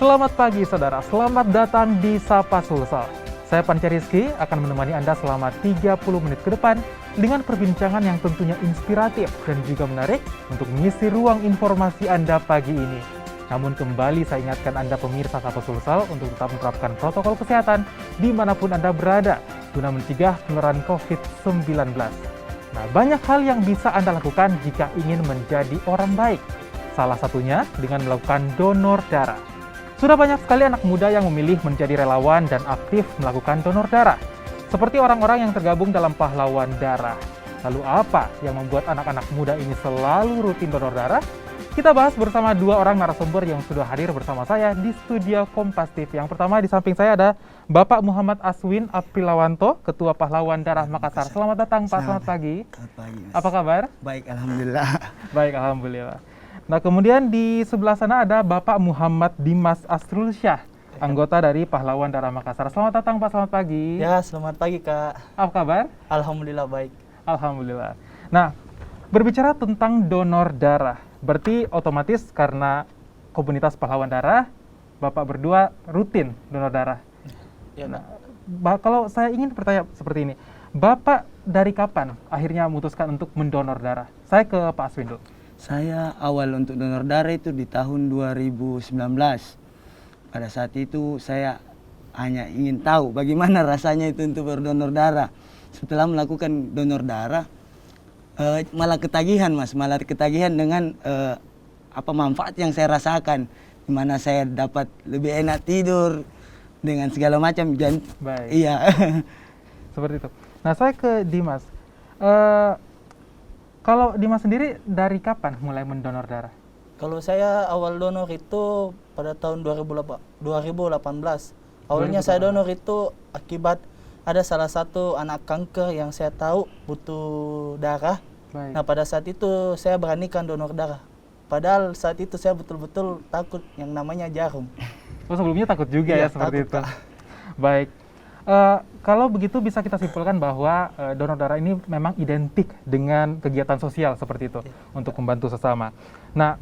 Selamat pagi saudara, selamat datang di Sapa Sulsel. Saya Panca Rizky akan menemani Anda selama 30 menit ke depan dengan perbincangan yang tentunya inspiratif dan juga menarik untuk mengisi ruang informasi Anda pagi ini. Namun kembali saya ingatkan Anda pemirsa Sapa Sulsel untuk tetap menerapkan protokol kesehatan dimanapun Anda berada guna mencegah penularan COVID-19. Nah, banyak hal yang bisa Anda lakukan jika ingin menjadi orang baik. Salah satunya dengan melakukan donor darah. Sudah banyak sekali anak muda yang memilih menjadi relawan dan aktif melakukan donor darah. Seperti orang-orang yang tergabung dalam pahlawan darah. Lalu apa yang membuat anak-anak muda ini selalu rutin donor darah? Kita bahas bersama dua orang narasumber yang sudah hadir bersama saya di studio Kompas TV. Yang pertama di samping saya ada Bapak Muhammad Aswin Aprilawanto, Ketua Pahlawan Darah Makassar. Selamat datang Pak, selamat pagi. Selamat pagi, Mas. Apa kabar? Baik, alhamdulillah. Baik, alhamdulillah. Nah, kemudian di sebelah sana ada Bapak Muhammad Dimas Astrulsyah, anggota dari Pahlawan Darah Makassar. Selamat datang Pak, selamat pagi. Ya, selamat pagi Kak. Apa kabar? Alhamdulillah baik. Alhamdulillah. Nah, berbicara tentang donor darah, berarti otomatis karena komunitas Pahlawan Darah, Bapak berdua rutin donor darah. Ya, Nah, kalau saya ingin bertanya seperti ini, Bapak dari kapan akhirnya memutuskan untuk mendonor darah? Saya ke Pak Aswin dulu. Saya awal untuk donor darah itu di tahun 2019. Pada saat itu saya hanya ingin tahu bagaimana rasanya itu untuk berdonor darah. Setelah melakukan donor darah, malah ketagihan Mas, malah ketagihan dengan apa manfaat yang saya rasakan. Di mana saya dapat lebih enak tidur dengan segala macam. Baik. Iya. Seperti itu. Nah, saya ke Dimas. Kalau Dimas sendiri dari kapan mulai mendonor darah? Kalau saya awal donor itu pada tahun 2018. Awalnya saya donor itu akibat ada salah satu anak kanker yang saya tahu butuh darah. Baik. Nah, pada saat itu saya beranikan donor darah. Padahal saat itu saya betul-betul takut yang namanya jarum. Oh, sebelumnya takut juga ya Iya, seperti takut, itu. Kak. Baik. Kalau begitu bisa kita simpulkan bahwa donor darah ini memang identik dengan kegiatan sosial seperti itu untuk membantu sesama. Nah,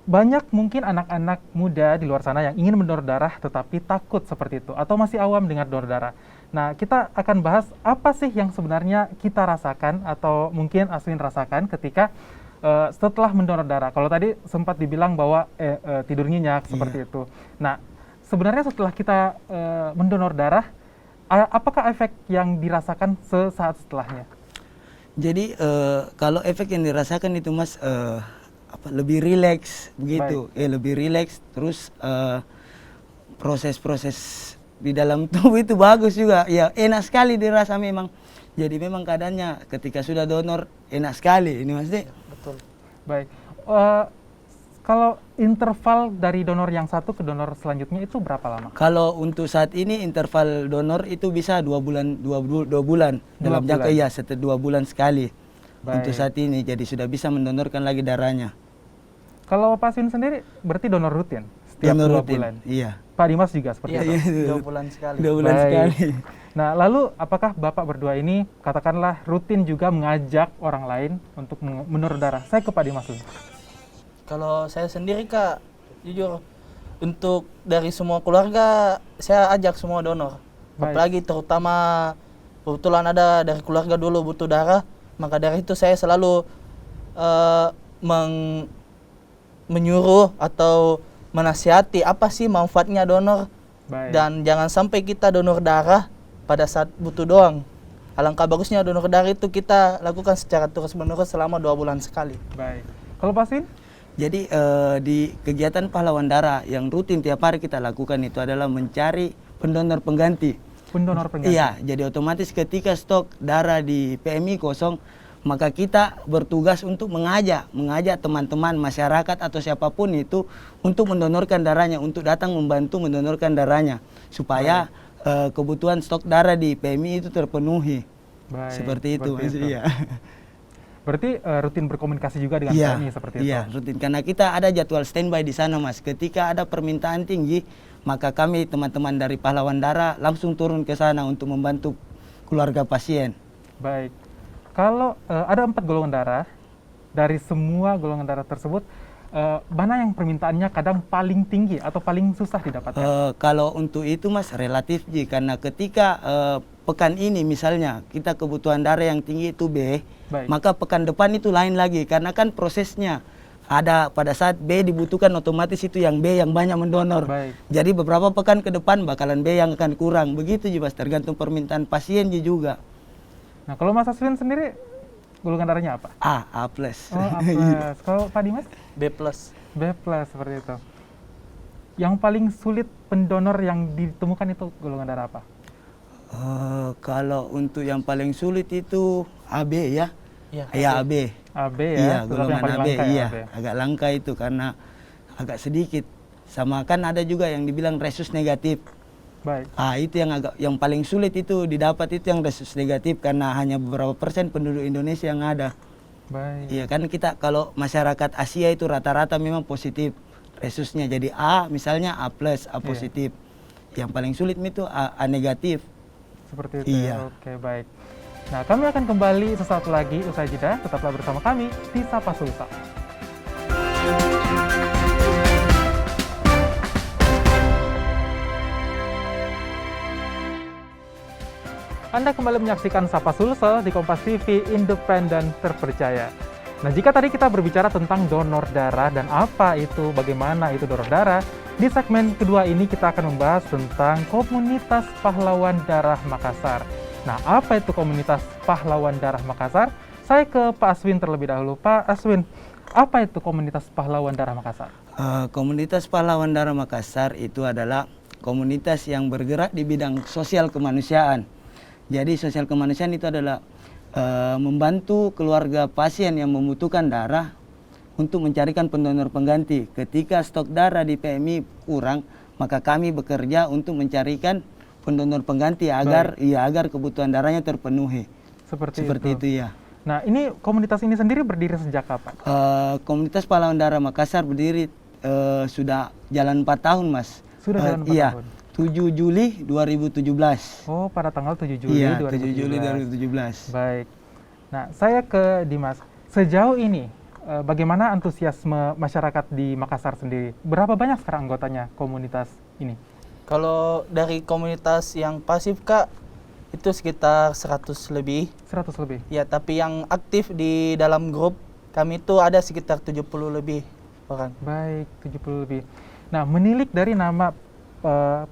banyak mungkin anak-anak muda di luar sana yang ingin mendonor darah tetapi takut seperti itu atau masih awam dengan donor darah. Nah, kita akan bahas apa sih yang sebenarnya kita rasakan atau mungkin Aswin rasakan ketika setelah mendonor darah. Kalau tadi sempat dibilang bahwa tidur nyenyak seperti itu. Nah, sebenarnya setelah kita mendonor darah, apakah efek yang dirasakan sesaat setelahnya? Jadi kalau efek yang dirasakan itu Mas lebih rileks begitu, lebih rileks. Terus proses-proses di dalam tubuh itu bagus juga, ya enak sekali dirasa memang. Jadi memang keadaannya ketika sudah donor enak sekali ini Mas. Betul. Baik. Kalau interval dari donor yang satu ke donor selanjutnya itu berapa lama? Kalau untuk saat ini interval donor itu bisa 2 bulan, 2 bulan dalam jangka ya, setiap 2 bulan sekali. Baik. Untuk saat ini jadi sudah bisa mendonorkan lagi darahnya. Kalau pasien sendiri berarti donor rutin setiap Donor 2 rutin, bulan. iya. Pak Dimas juga seperti Iya, itu. 2 bulan sekali. 2 bulan Baik. sekali. Nah, lalu apakah Bapak berdua ini katakanlah rutin juga mengajak orang lain untuk mendonor darah? Saya ke Pak Dimas dulu. Kalau saya sendiri Kak, jujur untuk dari semua keluarga saya ajak semua donor. Baik. Apalagi terutama kebetulan ada dari keluarga dulu butuh darah, maka dari itu saya selalu menyuruh atau menasihati apa sih manfaatnya donor. Baik. Dan jangan sampai kita donor darah pada saat butuh doang. Alangkah bagusnya donor darah itu kita lakukan secara terus-menerus selama 2 bulan sekali. Baik. Kalau pasien? Jadi di kegiatan pahlawan darah yang rutin tiap hari kita lakukan itu adalah mencari pendonor pengganti. Pendonor pengganti. Iya, jadi otomatis ketika stok darah di PMI kosong, maka kita bertugas untuk mengajak teman-teman masyarakat atau siapapun itu untuk mendonorkan darahnya, untuk datang membantu mendonorkan darahnya supaya kebutuhan stok darah di PMI itu terpenuhi. Baik, Seperti itu, Mas. Iya. Berarti rutin berkomunikasi juga dengan Iya, PMI seperti itu? iya, rutin. Karena kita ada jadwal standby di sana, Mas. Ketika ada permintaan tinggi, maka kami teman-teman dari Pahlawan Darah langsung turun ke sana untuk membantu keluarga pasien. Baik. Kalau ada 4 golongan darah, dari semua golongan darah tersebut, mana yang permintaannya kadang paling tinggi atau paling susah didapatkan? Kalau untuk itu Mas relatif Ji, karena ketika pekan ini misalnya kita kebutuhan darah yang tinggi itu B, Baik. maka pekan depan itu lain lagi karena kan prosesnya ada pada saat B dibutuhkan otomatis itu yang B yang banyak mendonor. Baik. Jadi beberapa pekan ke depan bakalan B yang akan kurang. Begitu Ji Mas, tergantung permintaan pasien Ji juga. Nah, kalau Mas Aswin sendiri golongan darahnya apa? A plus. Oh, A plus. Kalau Pak Dimas? B plus. B plus seperti itu. Yang paling sulit pendonor yang ditemukan itu golongan darah apa? Kalau untuk yang paling sulit itu AB ya. Iya. Ya AB. AB ya, Iya, tetap golongan yang paling AB. langka ya, Iya, AB. agak langka itu karena agak sedikit. Sama kan ada juga yang dibilang resus negatif. Baik. Itu yang paling sulit itu didapat itu yang resus negatif karena hanya beberapa persen penduduk Indonesia yang ada. Baik. Iya kan kita kalau masyarakat Asia itu rata-rata memang positif resusnya. Jadi A misalnya A plus, A positif. Yang paling sulit itu A negatif. Seperti itu. Iya. Oke, baik. Nah, kami akan kembali sesaat lagi usai jeda. Tetaplah bersama kami di Sapa Sulsa. Anda kembali menyaksikan Sapa Sulsel di Kompas TV, independen terpercaya. Nah, jika tadi kita berbicara tentang donor darah dan apa itu, bagaimana itu donor darah, di segmen kedua ini kita akan membahas tentang komunitas pahlawan darah Makassar. Nah, apa itu komunitas pahlawan darah Makassar? Saya ke Pak Aswin terlebih dahulu. Pak Aswin, apa itu komunitas pahlawan darah Makassar? Komunitas pahlawan darah Makassar itu adalah komunitas yang bergerak di bidang sosial kemanusiaan. Jadi sosial kemanusiaan itu adalah membantu keluarga pasien yang membutuhkan darah untuk mencarikan pendonor pengganti. Ketika stok darah di PMI kurang, maka kami bekerja untuk mencarikan pendonor pengganti agar agar kebutuhan darahnya terpenuhi. Seperti itu ya. Nah, ini komunitas ini sendiri berdiri sejak kapan? Komunitas pahlawan darah Makassar berdiri sudah jalan 4 tahun, Mas. Sudah jalan 4 tahun. 7 Juli 2017. Oh, pada tanggal 7 Juli Iya, 2017. 7 Juli 2017. Baik. Nah, saya ke Dimas. Sejauh ini, bagaimana antusiasme masyarakat di Makassar sendiri? Berapa banyak sekarang anggotanya komunitas ini? Kalau dari komunitas yang pasif Kak, itu sekitar 100 lebih. 100 lebih? Ya, tapi yang aktif di dalam grup kami itu ada sekitar 70 lebih orang. Baik, 70 lebih. Nah, menilik dari nama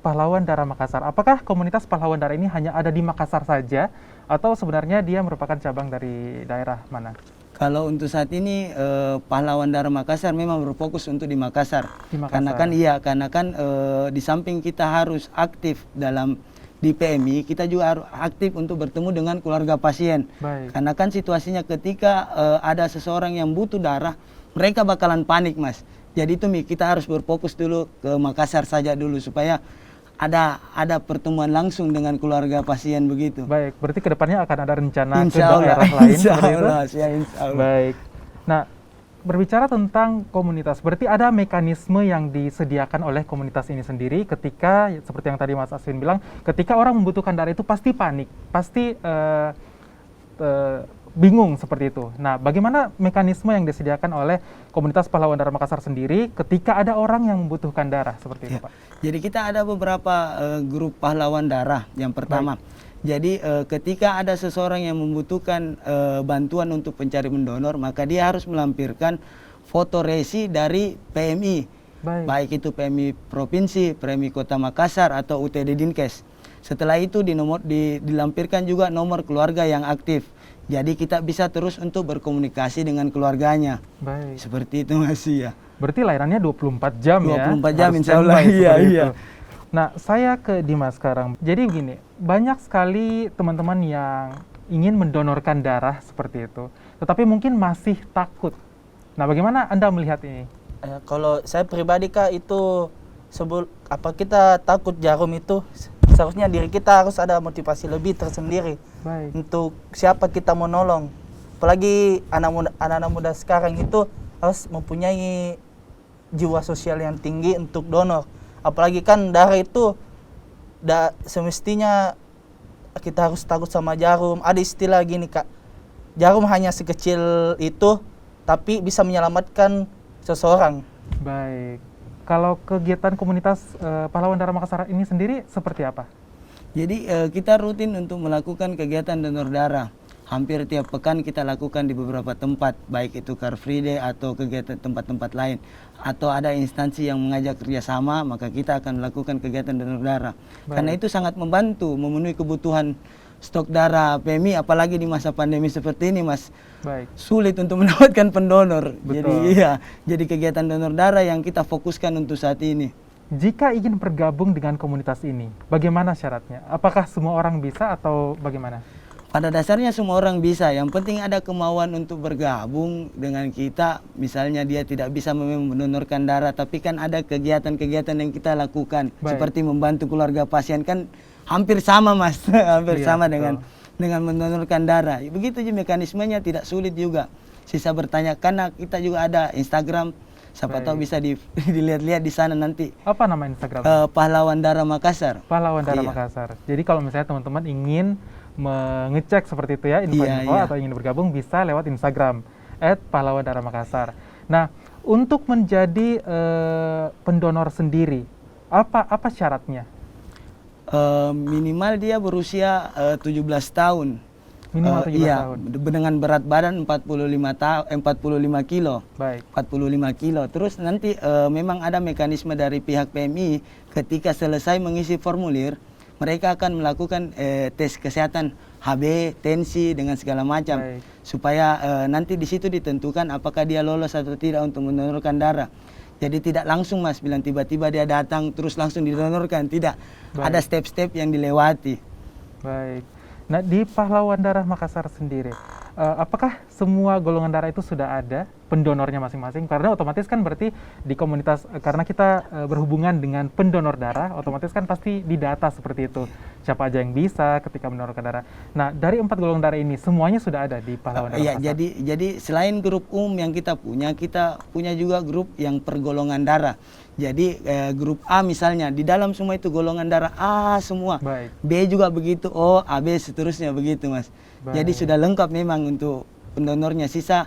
pahlawan darah Makassar, apakah komunitas pahlawan darah ini hanya ada di Makassar saja atau sebenarnya dia merupakan cabang dari daerah mana? Kalau untuk saat ini pahlawan darah Makassar memang berfokus untuk di Makassar. Di Makassar. Karena kan di samping kita harus aktif di PMI, kita juga harus aktif untuk bertemu dengan keluarga pasien. Baik. Karena kan situasinya ketika ada seseorang yang butuh darah, mereka bakalan panik, Mas. Jadi itu kita harus berfokus dulu ke Makassar saja dulu supaya ada pertemuan langsung dengan keluarga pasien begitu. Baik, berarti kedepannya akan ada rencana ke Insya Allah, daerah lain insya seperti itu? Allah, ya, insya Allah. Baik. Nah, berbicara tentang komunitas, berarti ada mekanisme yang disediakan oleh komunitas ini sendiri ketika, seperti yang tadi Mas Aswin bilang, ketika orang membutuhkan darah itu pasti panik, pasti bingung seperti itu. Nah, bagaimana mekanisme yang disediakan oleh komunitas pahlawan darah Makassar sendiri ketika ada orang yang membutuhkan darah seperti itu, Ya. Pak? Jadi kita ada beberapa grup pahlawan darah. Yang pertama, jadi ketika ada seseorang yang membutuhkan bantuan untuk pencari pendonor, maka dia harus melampirkan foto resi dari PMI, baik itu PMI Provinsi, PMI Kota Makassar atau UTD Dinkes. Setelah itu dilampirkan juga nomor keluarga yang aktif. Jadi kita bisa terus untuk berkomunikasi dengan keluarganya. Baik. Seperti itu Mas ya. Berarti layanannya 24 jam ya? 24 jam Harus insya Allah. standby Iya, seperti iya. itu. Nah, saya ke Dimas sekarang. Jadi begini, banyak sekali teman-teman yang ingin mendonorkan darah seperti itu, tetapi mungkin masih takut. Nah, bagaimana Anda melihat ini? Kalau saya pribadi Kak, itu kita takut jarum itu, seharusnya diri kita harus ada motivasi lebih tersendiri. Baik. Untuk siapa kita mau nolong. Apalagi anak-anak muda sekarang itu harus mempunyai jiwa sosial yang tinggi untuk donor. Apalagi kan darah itu semestinya kita harus takut sama jarum. Ada istilah gini Kak, jarum hanya sekecil itu tapi bisa menyelamatkan seseorang. Baik. Kalau kegiatan komunitas Pahlawan Darah Makassar ini sendiri seperti apa? Jadi kita rutin untuk melakukan kegiatan donor darah. Hampir tiap pekan kita lakukan di beberapa tempat, baik itu Car Free Day atau kegiatan tempat-tempat lain. Atau ada instansi yang mengajak kerjasama, maka kita akan melakukan kegiatan donor darah. Baik. Karena itu sangat membantu memenuhi kebutuhan stok darah PMI, apalagi di masa pandemi seperti ini, Mas. Baik. Sulit untuk mendapatkan pendonor. Betul. Jadi kegiatan donor darah yang kita fokuskan untuk saat ini. Jika ingin bergabung dengan komunitas ini, bagaimana syaratnya? Apakah semua orang bisa atau bagaimana? Pada dasarnya semua orang bisa, yang penting ada kemauan untuk bergabung dengan kita. Misalnya dia tidak bisa mendonorkan darah, tapi kan ada kegiatan-kegiatan yang kita lakukan. Baik. Seperti membantu keluarga pasien, kan hampir sama, Mas. Hampir Iya, sama betul. dengan mendonorkan darah. Begitu juga mekanismenya, tidak sulit juga. Sisa bertanya, karena kita juga ada Instagram, siapa Baik. tahu bisa dilihat-lihat di sana nanti. Apa nama Instagram? Pahlawan Darah Makassar. Pahlawan Darah Iya. Makassar. Jadi kalau misalnya teman-teman ingin mengecek seperti itu ya, info-info Iya. atau ingin bergabung bisa lewat Instagram @pahlawandarahmakassar. Nah, untuk menjadi pendonor sendiri, apa syaratnya? Minimal dia berusia 17 tahun. Minimal 17 iya, tahun. dengan berat badan 45 kilo. Baik. 45 kilo. Terus nanti memang ada mekanisme dari pihak PMI, ketika selesai mengisi formulir, mereka akan melakukan tes kesehatan HB, tensi dengan segala macam. Baik. Supaya nanti di situ ditentukan apakah dia lolos atau tidak untuk mendonorkan darah. Jadi tidak langsung, Mas, bilang tiba-tiba dia datang terus langsung didonorkan, tidak. Baik. Ada step-step yang dilewati. Baik. Nah, di Pahlawan Darah Makassar sendiri, apakah semua golongan darah itu sudah ada pendonornya masing-masing? Karena otomatis kan berarti di komunitas, karena kita berhubungan dengan pendonor darah, otomatis kan pasti didata seperti itu. Siapa aja yang bisa ketika mendonorkan darah. Nah, dari 4 golongan darah ini, semuanya sudah ada di Pahlawan Darah Iya, Makassar? jadi selain grup umum yang kita punya juga grup yang per golongan darah. Jadi grup A misalnya, di dalam semua itu golongan darah A semua. Baik. B juga begitu, O, AB seterusnya begitu, Mas. Baik. Jadi sudah lengkap memang untuk pendonornya. Sisa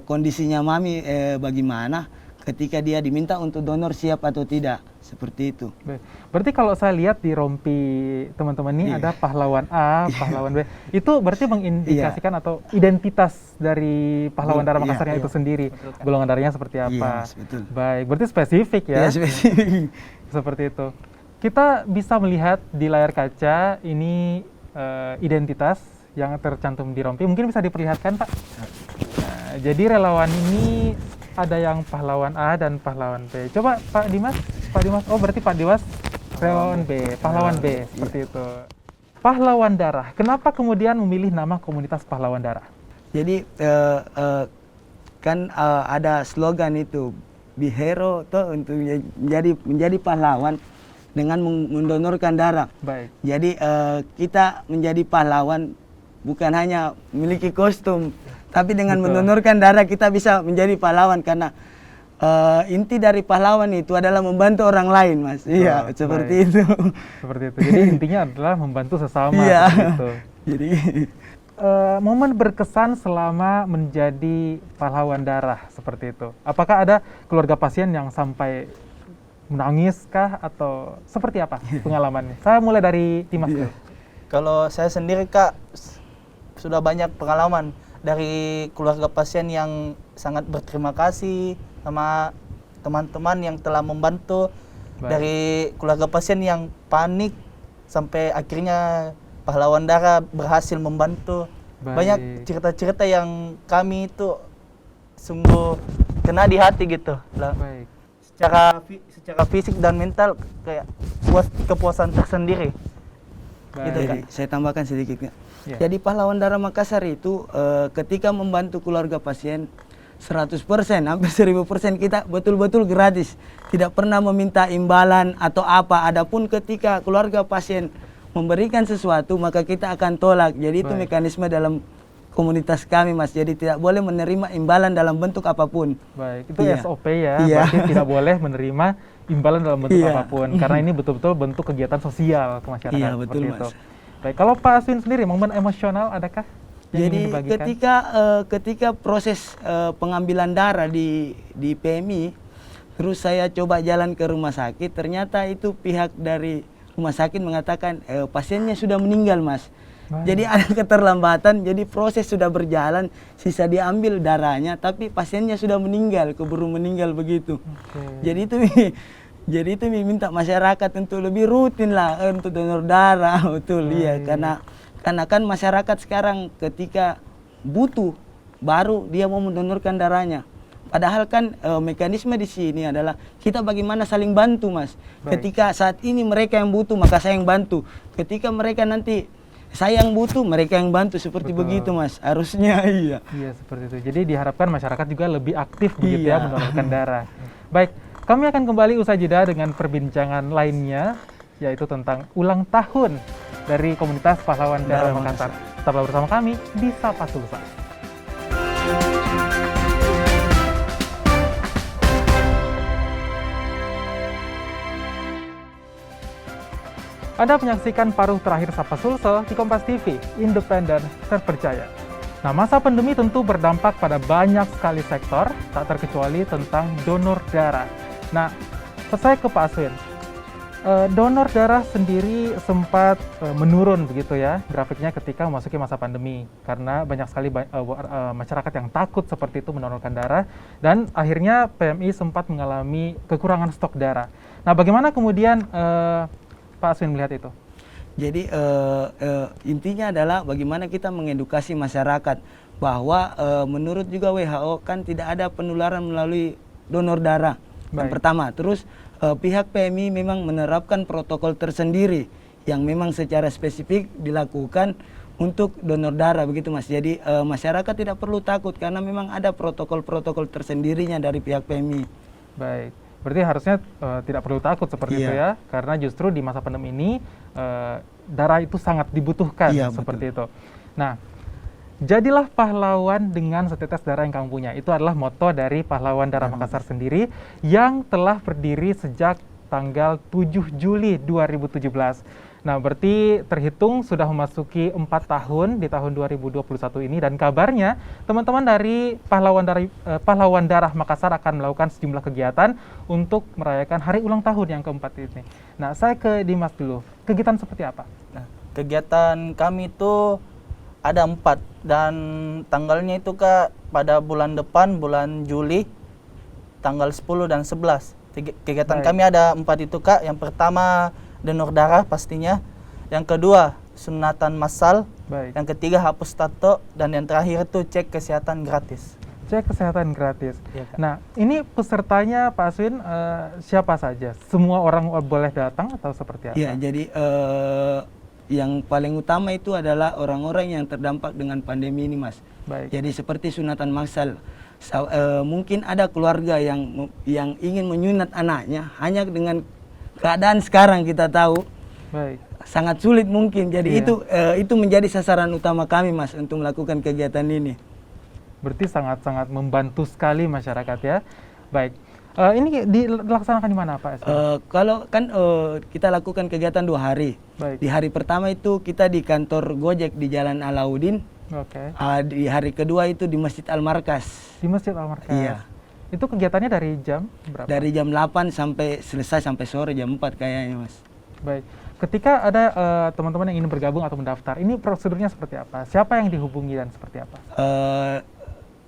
kondisinya Mami bagaimana ketika dia diminta untuk donor siap atau tidak, seperti itu. Baik. Berarti kalau saya lihat di rompi teman-teman ini Iya. ada pahlawan A, pahlawan B. Itu berarti mengindikasikan atau identitas dari Pahlawan Darah Iya, Makassarnya iya. itu sendiri. Golongan darahnya seperti apa? Iya, Mas, betul. Baik, berarti spesifik ya. Ya, spesifik. Seperti itu. Kita bisa melihat di layar kaca ini identitas yang tercantum di rompi. Mungkin bisa diperlihatkan, Pak. Nah, jadi relawan ini ada yang pahlawan A dan pahlawan B. Coba Pak Dimas. Oh, berarti Pak Dimas relawan B, pahlawan B, seperti itu. Pahlawan Darah. Kenapa kemudian memilih nama komunitas Pahlawan Darah? Jadi kan ada slogan itu, be hero tuh, untuk menjadi pahlawan dengan mendonorkan darah. Baik. Jadi kita menjadi pahlawan bukan hanya memiliki kostum, tapi dengan Betul. mendonorkan darah kita bisa menjadi pahlawan, karena inti dari pahlawan itu adalah membantu orang lain, Mas. Iya, Baik. seperti itu. Seperti itu. Jadi intinya adalah membantu sesama. Iya. Seperti itu. Jadi Momen berkesan selama menjadi pahlawan darah seperti itu. Apakah ada keluarga pasien yang sampai menangis kah atau seperti apa pengalamannya? Saya mulai dari Dimas dulu. Kalau saya sendiri, Kak, sudah banyak pengalaman dari keluarga pasien yang sangat berterima kasih sama teman-teman yang telah membantu. Baik. Dari keluarga pasien yang panik sampai akhirnya pahlawan darah berhasil membantu. Baik. Banyak cerita-cerita yang kami itu sungguh kena di hati gitu lah. Baik. Secara fisik dan mental kayak kepuasan tersendiri. Baik. Gitu, Kak. Jadi, saya tambahkan sedikit, Kak. Ya. Jadi Pahlawan Darah Makassar itu ketika membantu keluarga pasien 100%, hampir 1000% kita betul-betul gratis. Tidak pernah meminta imbalan atau apa. Adapun ketika keluarga pasien memberikan sesuatu, maka kita akan tolak. Jadi itu Baik. mekanisme dalam komunitas kami, Mas. Jadi tidak boleh menerima imbalan dalam bentuk apapun. Baik, itu Iya. SOP ya, Iya. berarti tidak boleh menerima imbalan dalam bentuk Iya. apapun, karena ini betul-betul bentuk kegiatan sosial ke masyarakat. Iya, betul, seperti Mas. itu. Baik, kalau Pak Aswin sendiri, momen emosional adakah? yang Jadi ingin dibagikan? ketika proses pengambilan darah di PMI, terus saya coba jalan ke rumah sakit, ternyata itu pihak dari rumah sakit mengatakan pasiennya sudah meninggal, Mas. Baik. Jadi ada keterlambatan, jadi proses sudah berjalan, sisa diambil darahnya, tapi pasiennya sudah meninggal, keburu meninggal begitu. Oke. Jadi itu minta masyarakat untuk lebih rutin lah untuk donor darah, betul ya, karena kan masyarakat sekarang ketika butuh baru dia mau mendonorkan darahnya. Padahal kan mekanisme di sini adalah kita bagaimana saling bantu, Mas. Baik. Ketika saat ini mereka yang butuh maka saya yang bantu. Ketika mereka nanti saya yang butuh mereka yang bantu, seperti Betul. begitu, Mas. Harusnya iya. Iya, seperti itu. Jadi diharapkan masyarakat juga lebih aktif begitu Iya. ya mendonorkan darah. Baik, kami akan kembali usai jeda dengan perbincangan lainnya, yaitu tentang ulang tahun dari komunitas pahlawan darah Darah Makassar. Tetaplah bersama kami di Sapa Sulsel. Anda menyaksikan paruh terakhir Sapa Sulsel di Kompas TV, independen, terpercaya. Nah, masa pandemi tentu berdampak pada banyak sekali sektor, tak terkecuali tentang donor darah. Nah, saya ke Pak Aswin. Donor darah sendiri sempat menurun begitu ya grafiknya ketika memasuki masa pandemi, karena banyak sekali masyarakat yang takut seperti itu mendonorkan darah, dan akhirnya PMI sempat mengalami kekurangan stok darah. Nah, bagaimana kemudian Pak Aswin melihat itu? Jadi intinya adalah bagaimana kita mengedukasi masyarakat bahwa menurut juga WHO kan tidak ada penularan melalui donor darah. Yang Baik. pertama, terus pihak PMI memang menerapkan protokol tersendiri yang memang secara spesifik dilakukan untuk donor darah begitu, Mas. Jadi masyarakat tidak perlu takut karena memang ada protokol-protokol tersendirinya dari pihak PMI. Baik, berarti harusnya tidak perlu takut seperti Iya. itu ya, karena justru di masa pandemi ini darah itu sangat dibutuhkan, Iya, seperti itu. Nah, jadilah pahlawan dengan setetes darah yang kamu punya. Itu adalah moto dari Pahlawan Darah Makassar sendiri yang telah berdiri sejak tanggal 7 Juli 2017. Nah, berarti terhitung sudah memasuki 4 tahun di tahun 2021 ini, dan kabarnya teman-teman dari Pahlawan Darah Makassar akan melakukan sejumlah kegiatan untuk merayakan hari ulang tahun yang keempat ini. Nah, saya ke Dimas dulu. Kegiatan seperti apa? Nah, kegiatan kami itu ada 4 dan tanggalnya itu Kak pada bulan depan, bulan Juli, tanggal 10 dan 11. Kegiatan Baik. kami ada 4 itu Kak. Yang pertama donor darah pastinya. Yang kedua sunatan massal. Baik. Yang ketiga hapus tato, dan yang terakhir itu cek kesehatan gratis. Cek kesehatan gratis. Iya, Kak. Nah, ini pesertanya Pak Aswin siapa saja? Semua orang boleh datang atau seperti apa? Iya, jadi yang paling utama itu adalah orang-orang yang terdampak dengan pandemi ini, Mas. Baik. Jadi seperti sunatan massal, mungkin ada keluarga yang ingin menyunat anaknya, hanya dengan keadaan sekarang kita tahu Baik. sangat sulit mungkin. Jadi Iya. itu menjadi sasaran utama kami, Mas, untuk melakukan kegiatan ini. Berarti sangat-sangat membantu sekali masyarakat ya. Baik. Ini dilaksanakan di mana Pak Aswin? Kalau kan kita lakukan kegiatan 2 hari. Baik. Di hari pertama itu kita di kantor Gojek di Jalan Alauddin. Oke. Di hari kedua itu di Masjid Al-Markas. Di Masjid Al-Markas. Iya. Itu kegiatannya dari jam berapa? Dari jam 8 sampai selesai sampai sore jam 4 kayaknya, Mas. Baik. Ketika ada teman-teman yang ingin bergabung atau mendaftar, ini prosedurnya seperti apa? Siapa yang dihubungi dan seperti apa?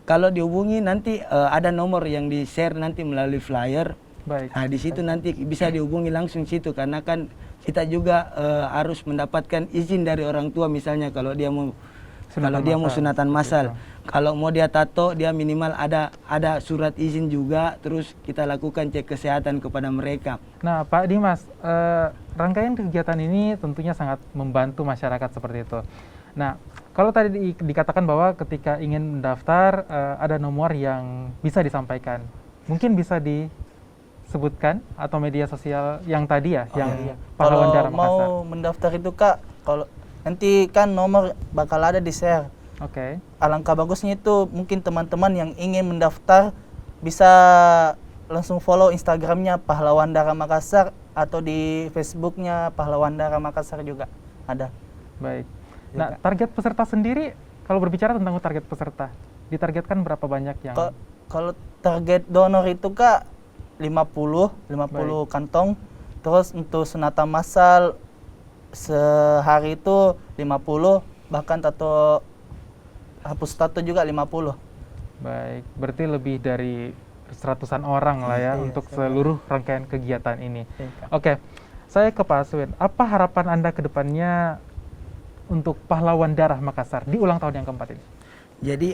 Kalau dihubungi nanti ada nomor yang di-share nanti melalui flyer. Baik. Nah, di situ nanti bisa dihubungi langsung situ, karena kan kita juga harus mendapatkan izin dari orang tua, misalnya kalau dia mau sunatan massal. Kalau mau dia tato, dia minimal ada surat izin juga, terus kita lakukan cek kesehatan kepada mereka. Nah, Pak Dimas, rangkaian kegiatan ini tentunya sangat membantu masyarakat seperti itu. Nah, kalau tadi dikatakan bahwa ketika ingin mendaftar ada nomor yang bisa disampaikan, mungkin bisa disebutkan atau media sosial yang tadi ya, yang Pahlawan Kalau Darah Makassar. mau mendaftar itu Kak, kalau nanti kan nomor bakal ada di share. Oke. Alangkah bagusnya itu mungkin teman-teman yang ingin mendaftar bisa langsung follow Instagramnya Pahlawan Darah Makassar, atau di Facebooknya Pahlawan Darah Makassar juga ada. Baik. Ya, Nah, Kak. target peserta sendiri Kalau berbicara tentang target peserta, ditargetkan berapa banyak yang Kalau target donor itu Kak 50 kantong. Terus untuk sunatan massal sehari itu 50, bahkan tato hapus tato juga 50. baik, berarti lebih dari seratusan orang lah ya Iya, untuk seluruh rangkaian kegiatan ini. Iya, Kak. Oke, saya ke Pak Aswin. Apa harapan Anda ke depannya untuk Pahlawan Darah Makassar di ulang tahun yang keempat ini? Jadi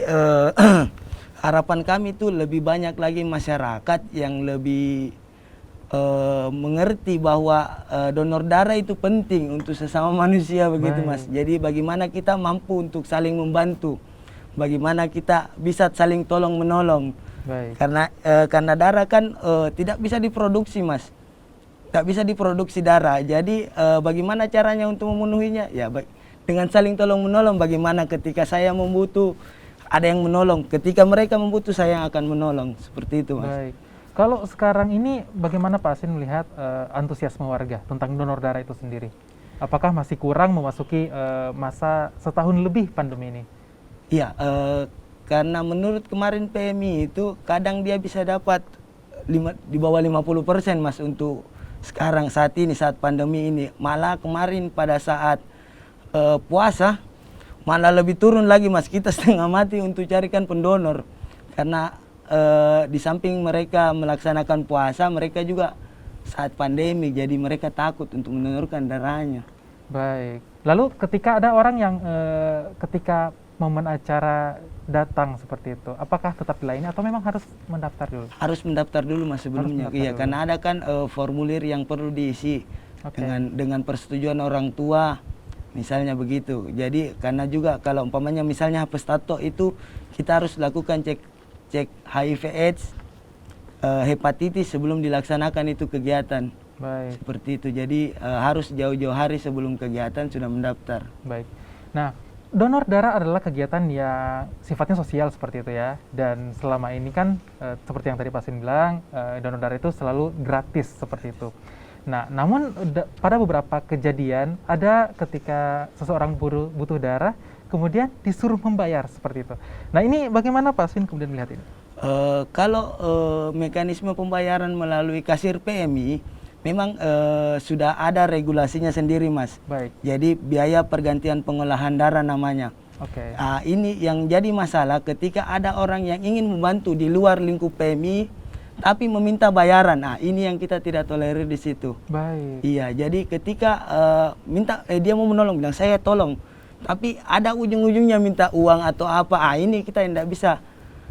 harapan kami tuh lebih banyak lagi masyarakat yang lebih mengerti bahwa donor darah itu penting untuk sesama manusia begitu Baik. Mas. Jadi bagaimana kita mampu untuk saling membantu, bagaimana kita bisa saling tolong menolong. Baik, Karena darah kan tidak bisa diproduksi Mas, tidak bisa diproduksi darah. Jadi bagaimana caranya untuk memenuhinya? Ya dengan saling tolong menolong. Bagaimana ketika saya membutuh ada yang menolong, ketika mereka membutuh saya yang akan menolong, seperti itu Mas. baik. Kalau sekarang ini bagaimana Pak Aswin melihat antusiasme warga tentang donor darah itu sendiri? Apakah masih kurang memasuki masa setahun lebih pandemi ini? Iya, karena menurut kemarin PMI itu kadang dia bisa dapat di bawah 50% Mas untuk sekarang saat ini, saat pandemi ini. Malah kemarin pada saat puasa malah lebih turun lagi Mas, kita setengah mati untuk carikan pendonor. Karena di samping mereka melaksanakan puasa, mereka juga saat pandemi, jadi mereka takut untuk mendonorkan darahnya. Baik. Lalu ketika ada orang yang ketika momen acara datang seperti itu, apakah tetap dilayani atau memang harus mendaftar dulu? Harus mendaftar dulu Mas sebelumnya. mendaftar Iya, dulu. karena ada kan formulir yang perlu diisi Oke. dengan persetujuan orang tua, misalnya begitu. Jadi karena juga kalau umpamanya misalnya hapus tato itu kita harus lakukan cek HIV/AIDS, hepatitis sebelum dilaksanakan itu kegiatan. Baik. Seperti itu. Jadi harus jauh-jauh hari sebelum kegiatan sudah mendaftar. Baik. Nah, donor darah adalah kegiatan yang sifatnya sosial seperti itu ya. Dan selama ini kan seperti yang tadi Pak Aswin bilang, donor darah itu selalu gratis seperti itu. Nah, namun pada beberapa kejadian ada ketika seseorang butuh darah, kemudian disuruh membayar seperti itu. Nah, ini bagaimana Pak Aswin kemudian melihat ini? Kalau mekanisme pembayaran melalui kasir PMI, memang sudah ada regulasinya sendiri Mas. Baik. Jadi biaya pergantian pengolahan darah namanya. Oke. Ini yang jadi masalah ketika ada orang yang ingin membantu di luar lingkup PMI, tapi meminta bayaran. Ini yang kita tidak tolerir di situ. Baik. Iya, jadi ketika dia mau menolong, bilang saya tolong, tapi ada ujung-ujungnya minta uang atau apa, ini kita tidak bisa.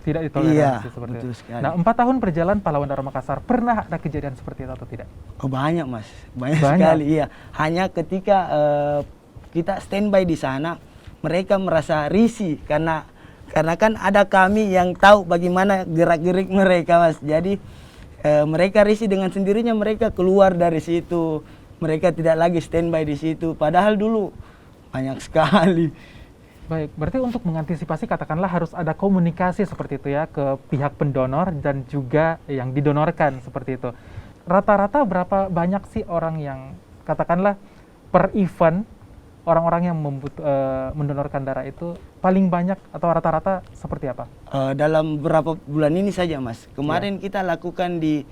Tidak ditoleransi Iya, seperti betul itu. sekali. Nah, 4 tahun berjalan Pahlawan Darah Makassar, pernah ada kejadian seperti itu atau tidak? Oh banyak Mas, banyak Banyak? sekali. Iya, hanya ketika kita standby di sana, mereka merasa risih karena kan ada kami yang tahu bagaimana gerak-gerik mereka Mas. Jadi mereka risih dengan sendirinya, mereka keluar dari situ, mereka tidak lagi standby di situ. Padahal dulu banyak sekali. Baik, berarti untuk mengantisipasi katakanlah harus ada komunikasi seperti itu ya ke pihak pendonor dan juga yang didonorkan seperti itu. Rata-rata berapa banyak sih orang yang katakanlah per event orang-orang yang mendonorkan darah itu paling banyak atau rata-rata seperti apa? Dalam beberapa bulan ini saja Mas, kemarin kita lakukan di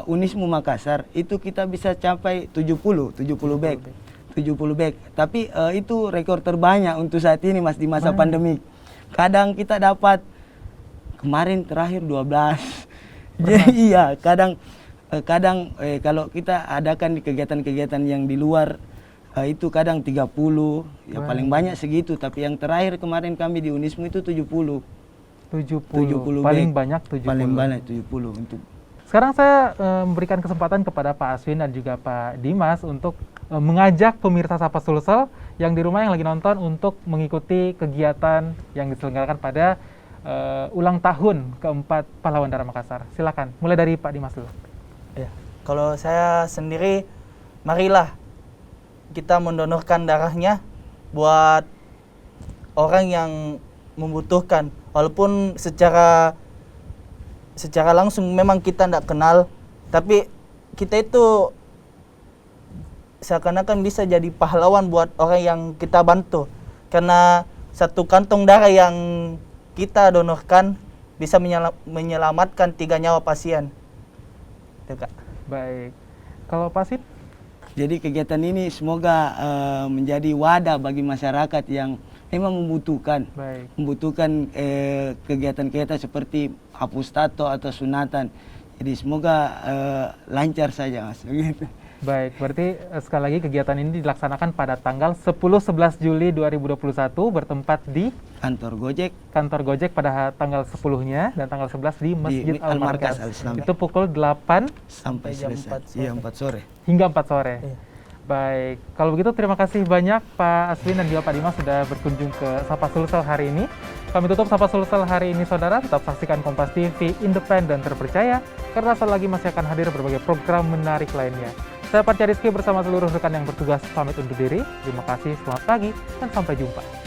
Unismu Makassar, itu kita bisa capai 70 bag. 70 bag. Tapi itu rekor terbanyak untuk saat ini Mas di masa pandemi. Kadang kita dapat kemarin terakhir 12. Jadi iya, kadang kalau kita adakan di kegiatan-kegiatan yang di luar itu kadang 30, ya paling banyak segitu, tapi yang terakhir kemarin kami di Unismu itu 70. 70 paling bag. banyak 70. Paling banyak 70 untuk. Sekarang saya memberikan kesempatan kepada Pak Aswin dan juga Pak Dimas untuk mengajak pemirsa Sapa Sulsel yang di rumah yang lagi nonton untuk mengikuti kegiatan yang diselenggarakan pada ulang tahun keempat Pahlawan Darah Makassar. Silakan, mulai dari Pak Dimas dulu. Ya, kalau saya sendiri, marilah kita mendonorkan darahnya buat orang yang membutuhkan. Walaupun secara langsung memang kita tidak kenal, tapi kita itu seakan-akan bisa jadi pahlawan buat orang yang kita bantu. Karena satu kantong darah yang kita donorkan bisa menyelamatkan 3 nyawa pasien. Itu, Kak. Baik. Kalau Pasit? Jadi kegiatan ini semoga menjadi wadah bagi masyarakat yang memang membutuhkan Baik. kegiatan-kegiatan seperti hapus tato atau sunatan. Jadi semoga lancar saja, Mas. Begitu. Baik, berarti sekali lagi kegiatan ini dilaksanakan pada tanggal 10-11 Juli 2021 bertempat di kantor Gojek pada tanggal 10-nya dan tanggal 11 di Masjid Al-Markas. Itu pukul 8 sampai jam selesai. 4 sore. Iya, 4 sore. Hingga 4 sore. Iya. Baik, kalau begitu terima kasih banyak Pak Aswin dan juga Pak Dimas sudah berkunjung ke Sapa Sulsel hari ini. Kami tutup Sapa Sulsel hari ini, saudara. Tetap saksikan Kompas TV, independen terpercaya, karena saat lagi masih akan hadir berbagai program menarik lainnya. Saya Panca Rizky bersama seluruh rekan yang bertugas pamit undur diri. Terima kasih, selamat pagi, dan sampai jumpa.